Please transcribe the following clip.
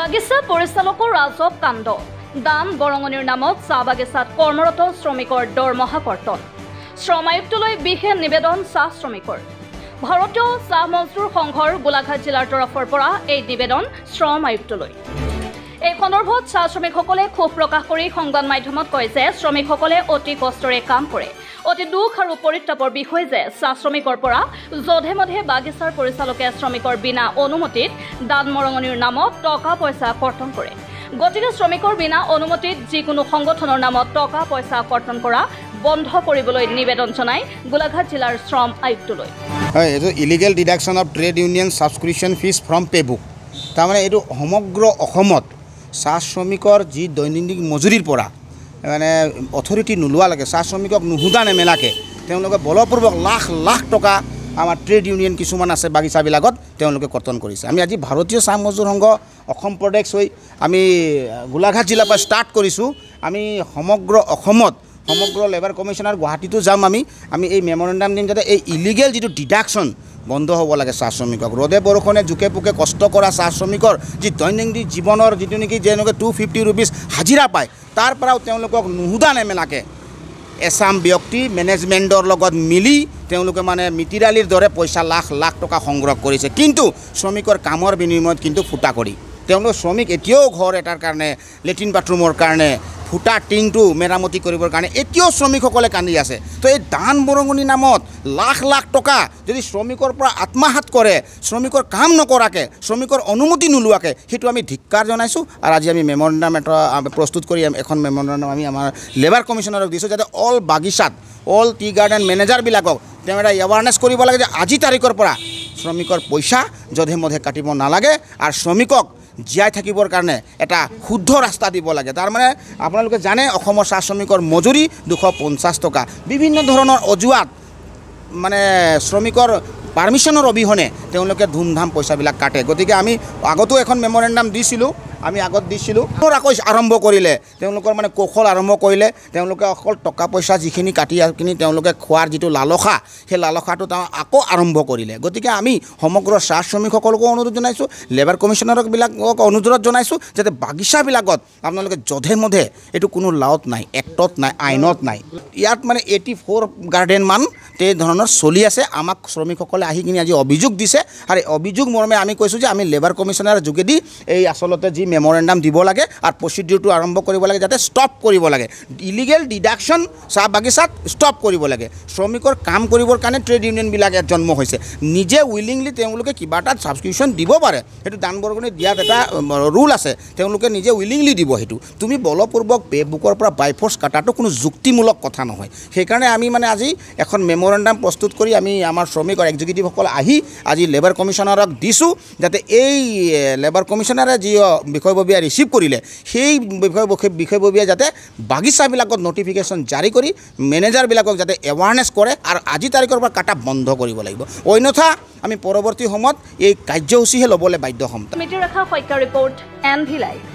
বাগিচা পৰিচালকৰ ৰাজক কাণ্ড দান বৰঙনিৰ নামত চাহ বাগিচাত কৰ্মৰত শ্ৰমিকৰ দৰমহা কৰ্তন শ্ৰম আয়ুক্তলৈ বিশেষ নিবেদন চাহ শ্ৰমিকৰ ভাৰতীয় চাহ মজদুৰ সংঘৰ গোলাঘাট জিলাৰ তৰফৰ পৰা এই নিবেদন শ্ৰম আয়ুক্তলৈ এই সন্দৰ্ভত চাহ শ্ৰমিকসকলে ক্ষোভ প্ৰকাশ কৰি সংবাদ মাধ্যমত কয় যে শ্ৰমিকসকলে অতি কষ্টৰে কাম কৰে অতি দুখ আৰু পৰিতাপৰ বিষয় যে চাহ শ্ৰমিকৰ পৰা যধে মধে বাগিচাৰ পৰিচালকে শ্ৰমিকৰ বিনা অনুমতিত দান মৰঙনিৰ নামত টকা পইচা কৰ্তন কৰে গতিকে শ্ৰমিকৰ বিনা অনুমতিত যিকোনো সংগঠনৰ নামত টকা পইচা কৰ্তন কৰা বন্ধ কৰিবলৈ নিবেদন জনাই গোলাঘাট জিলাৰ শ্ৰম আয়ুক্তলৈ হয় এটো illegal deduction of trade union subscription fees from paybook তাৰমানে এটো সমগ্ৰ অসমত চাহ শ্ৰমিকৰ যি দৈনন্দিন মজুৰিৰ পৰা মানে অথৰিটি নোলোৱা লাগে চাহ শ্ৰমিকক নুহুদা নেমেলাকে তেওঁলোকে বলপূৰ্বক লাখ লাখ টকা আমাৰ ট্ৰেড ইউনিয়ন কিছুমান আছে বাগিচাবিলাকত তেওঁলোকে কৰ্তন কৰিছে আমি আজি ভাৰতীয় চাহ মজদুৰ সংঘ অসম প্ৰদেশ হৈ আমি গোলাঘাট জিলাৰ পৰা ষ্টাৰ্ট কৰিছোঁ আমি সমগ্ৰ অসমত সমগ্ৰ লেবাৰ কমিশনাৰ গুৱাহাটীতো যাম আমি এই মেমৰেণ্ডাম দিম যাতে এই ইলিগেল যিটো ডিডাকশ্যন বন্ধ হ'ব লাগে চাহ শ্ৰমিকক ৰদে বৰষুণে জোকে পোকে কষ্ট কৰা চাহ শ্ৰমিকৰ যি দৈনন্দিন জীৱনৰ যিটো নেকি যেনেকৈ 250 ৰুপিজ হাজিৰা পায় তাৰ পৰাও তেওঁলোকক নুহুদা নেমেলাকে এছাম ব্যক্তি মেনেজমেণ্টৰ লগত মিলি তেওঁলোকে মানে মিতিৰালিৰ দৰে পইচা লাখ লাখ টকা সংগ্ৰহ কৰিছে কিন্তু শ্ৰমিকৰ কামৰ বিনিময়ত কিন্তু ফুটা কৰি তেওঁলোক শ্ৰমিক এতিয়াও ঘৰ এটাৰ কাৰণে লেট্ৰিন বাথৰুমৰ কাৰণে ফুটা টিংটো মেৰামতি কৰিবৰ কাৰণে এতিয়াও শ্ৰমিকসকলে কান্দি আছে তো এই দান বৰঙনি নামত লাখ লাখ টকা যদি শ্ৰমিকৰ পৰা আত্মহাত কৰে শ্ৰমিকৰ কাম নকৰাকে শ্ৰমিকৰ অনুমতি নোলোৱাকে সেইটো আমি ধিক্কাৰ জনাইছোঁ আৰু আজি আমি মেমৰেণ্ডাম এটা প্ৰস্তুত কৰি এখন মেমৰেণ্ডাম আমি আমাৰ লেবাৰ কমিশনাৰক দিছোঁ যাতে অল বাগিচাত অল টি গাৰ্ডেন মেনেজাৰবিলাকক তেওঁ এটা এৱাৰনেছ কৰিব লাগে যে আজি তাৰিখৰ পৰা শ্ৰমিকৰ পইচা যধে মধে কাটিব নালাগে আৰু শ্ৰমিকক জীয়াই থাকিবৰ কাৰণে এটা শুদ্ধ ৰাস্তা দিব লাগে তাৰ মানে আপোনালোকে জানে অসমৰ চাহ শ্ৰমিকৰ মজুৰি 250 টকা বিভিন্ন ধৰণৰ অজুৱাত মানে শ্ৰমিকৰ পাৰ্মিশ্যনৰ অবিহনে তেওঁলোকে ধুমধাম পইচাবিলাক কাটে গতিকে আমি আগতো এখন মেমৰেণ্ডাম দিছিলোঁ আমি আগত দিছিলোঁ আকৌ আৰম্ভ কৰিলে তেওঁলোকৰ মানে কৌশল আৰম্ভ কৰিলে তেওঁলোকে অকল টকা পইচা যিখিনি কাটি কিনি তেওঁলোকে খোৱাৰ যিটো লালসা সেই লালসাটো তেওঁ আকৌ আৰম্ভ কৰিলে গতিকে আমি সমগ্ৰ চাহ শ্ৰমিকসকলকো অনুৰোধ জনাইছোঁ লেবাৰ কমিশনাৰবিলাকক অনুৰোধ জনাইছোঁ যাতে বাগিচাবিলাকত আপোনালোকে যধে মধে এইটো কোনো লাওত নাই এক্টত নাই আইনত নাই ইয়াত মানে 84 গাৰ্ডেন মান এই ধৰণৰ চলি আছে আমাক শ্ৰমিকসকলে আহি কিনি আজি অভিযোগ দিছে আৰু এই অভিযোগ মৰ্মে আমি কৈছোঁ যে আমি লেবাৰ কমিশনাৰৰ যোগেদি এই আচলতে যি মেমৰেণ্ডাম দিব লাগে আৰু প্ৰচিডিউৰটো আৰম্ভ কৰিব লাগে যাতে ষ্টপ কৰিব লাগে ইলিগেল ডিডাকশ্যন চাহ বাগিচাত ষ্টপ কৰিব লাগে শ্ৰমিকৰ কাম কৰিবৰ কাৰণে ট্ৰেড ইউনিয়নবিলাক ইয়াত জন্ম হৈছে নিজে উইলিংলি তেওঁলোকে কিবা এটা ছাবস্ক্ৰিপশ্যন দিব পাৰে সেইটো দান বৰঙনি দিয়াত এটা ৰুল আছে তেওঁলোকে নিজে উইলিংলি দিব সেইটো তুমি বলপূৰ্বক পেবুকৰ পৰা বাইফৰ্চ কাটাটো কোনো যুক্তিমূলক কথা নহয় সেইকাৰণে আমি মানে আজি এখন মেমৰেণ্ডাম প্ৰস্তুত কৰি আমি আমাৰ শ্ৰমিকৰ এক্সিকিউটিভসকল আহি আজি লেবাৰ কমিশনাৰক দিছোঁ যাতে এই লেবাৰ কমিশনাৰে যি বিষয়ববীয়া ৰিচিভ কৰিলে সেই বিষয়ববীয়া যাতে বাগিচাবিলাকত নটিফিকেশ্যন জাৰি কৰি মেনেজাৰবিলাকক যাতে এৱাৰনেছ কৰে আৰু আজি তাৰিখৰ পৰা কাটা বন্ধ কৰিব লাগিব অন্যথা আমি পৰৱৰ্তী সময়ত এই কাৰ্যসূচীহে ল'বলৈ বাধ্য হ'ম মিতিৰ ৰেখা শইকীয়া ৰিপৰ্ট NV Live